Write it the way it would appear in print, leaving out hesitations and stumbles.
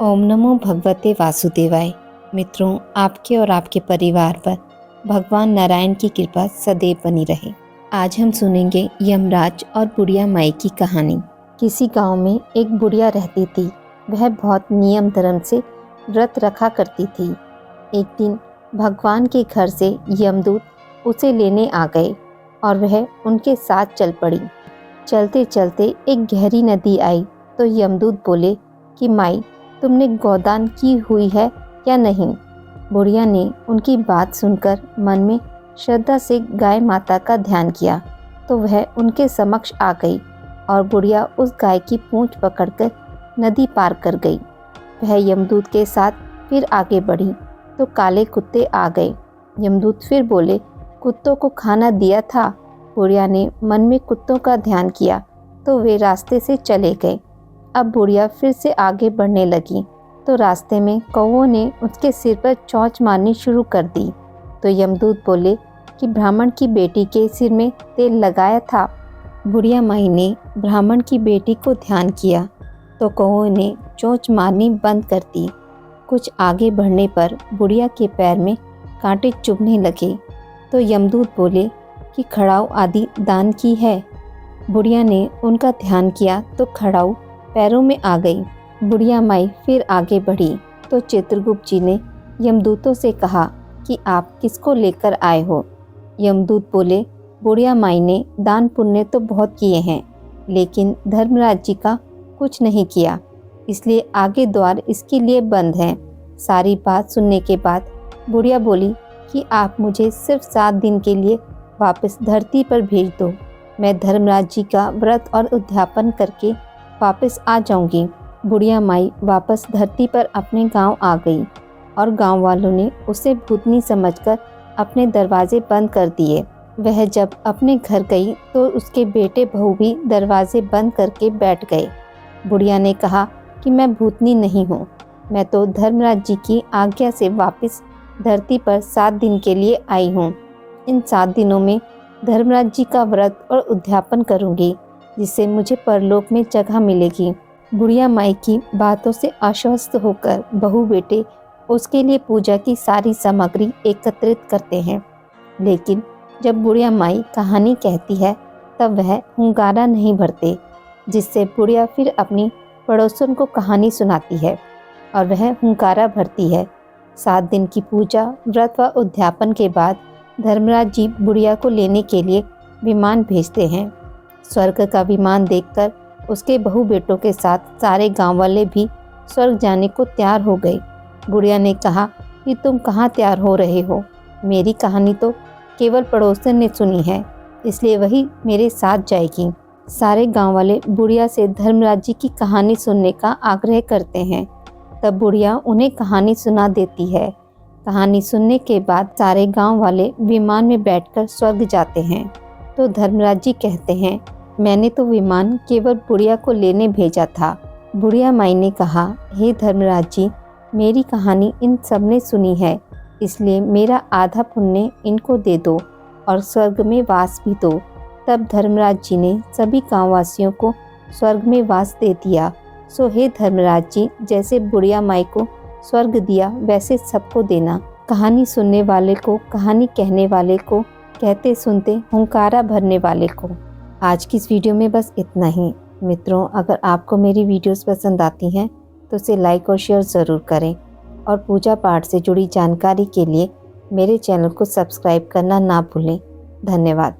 ओम नमो भगवते वासुदेवाय। मित्रों, आपके और आपके परिवार पर भगवान नारायण की कृपा सदैव बनी रहे। आज हम सुनेंगे यमराज और बुढ़िया माई की कहानी। किसी गांव में एक बुढ़िया रहती थी। वह बहुत नियम धर्म से व्रत रखा करती थी। एक दिन भगवान के घर से यमदूत उसे लेने आ गए और वह उनके साथ चल पड़ी। चलते चलते एक गहरी नदी आई तो यमदूत बोले कि माई, तुमने गोदान की हुई है या नहीं। बुढ़िया ने उनकी बात सुनकर मन में श्रद्धा से गाय माता का ध्यान किया तो वह उनके समक्ष आ गई और बुढ़िया उस गाय की पूंछ पकड़कर नदी पार कर गई। वह यमदूत के साथ फिर आगे बढ़ी तो काले कुत्ते आ गए। यमदूत फिर बोले, कुत्तों को खाना दिया था। बुढ़िया ने मन में कुत्तों का ध्यान किया तो वे रास्ते से चले गए। अब बुढ़िया फिर से आगे बढ़ने लगी तो रास्ते में कौवों ने उसके सिर पर चोंच मारनी शुरू कर दी। तो यमदूत बोले कि ब्राह्मण की बेटी के सिर में तेल लगाया था। बुढ़िया माई ने ब्राह्मण की बेटी को ध्यान किया तो कौवों ने चोंच मारनी बंद कर दी। कुछ आगे बढ़ने पर बुढ़िया के पैर में कांटे चुभने लगे तो यमदूत बोले कि खड़ाऊ आदि दान की है। बुढ़िया ने उनका ध्यान किया तो खड़ाऊ पैरों में आ गई। बुढ़िया माई फिर आगे बढ़ी तो चित्रगुप्त जी ने यमदूतों से कहा कि आप किसको लेकर आए हो। यमदूत बोले, बुढ़िया माई ने दान पुण्य तो बहुत किए हैं लेकिन धर्मराज जी का कुछ नहीं किया, इसलिए आगे द्वार इसके लिए बंद हैं। सारी बात सुनने के बाद बुढ़िया बोली कि आप मुझे सिर्फ 7 दिन के लिए वापस धरती पर भेज दो। मैं धर्मराज जी का व्रत और उद्यापन करके वापस आ जाऊंगी। बुढ़िया माई वापस धरती पर अपने गांव आ गई और गांव वालों ने उसे भूतनी समझकर अपने दरवाजे बंद कर दिए। वह जब अपने घर गई तो उसके बेटे बहू भी दरवाजे बंद करके बैठ गए। बुढ़िया ने कहा कि मैं भूतनी नहीं हूँ, मैं तो धर्मराज जी की आज्ञा से वापस धरती पर 7 दिन के लिए आई हूँ। इन 7 दिनों में धर्मराज जी का व्रत और उद्यापन करूँगी जिससे मुझे परलोक में जगह मिलेगी। बुढ़िया माई की बातों से आश्वस्त होकर बहू बेटे उसके लिए पूजा की सारी सामग्री एकत्रित करते हैं। लेकिन जब बुढ़िया माई कहानी कहती है तब वह हुंगारा नहीं भरते, जिससे बुढ़िया फिर अपनी पड़ोसन को कहानी सुनाती है और वह हुंकारा भरती है। 7 दिन की पूजा व्रत व उद्यापन के बाद धर्मराज जी बुढ़िया को लेने के लिए विमान भेजते हैं। स्वर्ग का विमान देखकर उसके बहू बेटों के साथ सारे गांव वाले भी स्वर्ग जाने को तैयार हो गए। बुढ़िया ने कहा कि तुम कहाँ तैयार हो रहे हो, मेरी कहानी तो केवल पड़ोसन ने सुनी है, इसलिए वही मेरे साथ जाएगी। सारे गांव वाले बुढ़िया से धर्मराज जी की कहानी सुनने का आग्रह करते हैं। तब बुढ़िया उन्हें कहानी सुना देती है। कहानी सुनने के बाद सारे गाँव वाले विमान में बैठकर स्वर्ग जाते हैं। तो धर्मराज जी कहते हैं, मैंने तो विमान केवल बुढ़िया को लेने भेजा था। बुढ़िया माई ने कहा, हे धर्मराज जी, मेरी कहानी इन सब ने सुनी है, इसलिए मेरा आधा पुण्य इनको दे दो और स्वर्ग में वास भी दो। तब धर्मराज जी ने सभी गांववासियों को स्वर्ग में वास दे दिया। सो हे धर्मराज जी, जैसे बुढ़िया माई को स्वर्ग दिया वैसे सबको देना। कहानी सुनने वाले को, कहानी कहने वाले को, कहते सुनते हुंकारा भरने वाले को। आज की इस वीडियो में बस इतना ही। मित्रों, अगर आपको मेरी वीडियोस पसंद आती हैं तो इसे लाइक और शेयर ज़रूर करें और पूजा पाठ से जुड़ी जानकारी के लिए मेरे चैनल को सब्सक्राइब करना ना भूलें। धन्यवाद।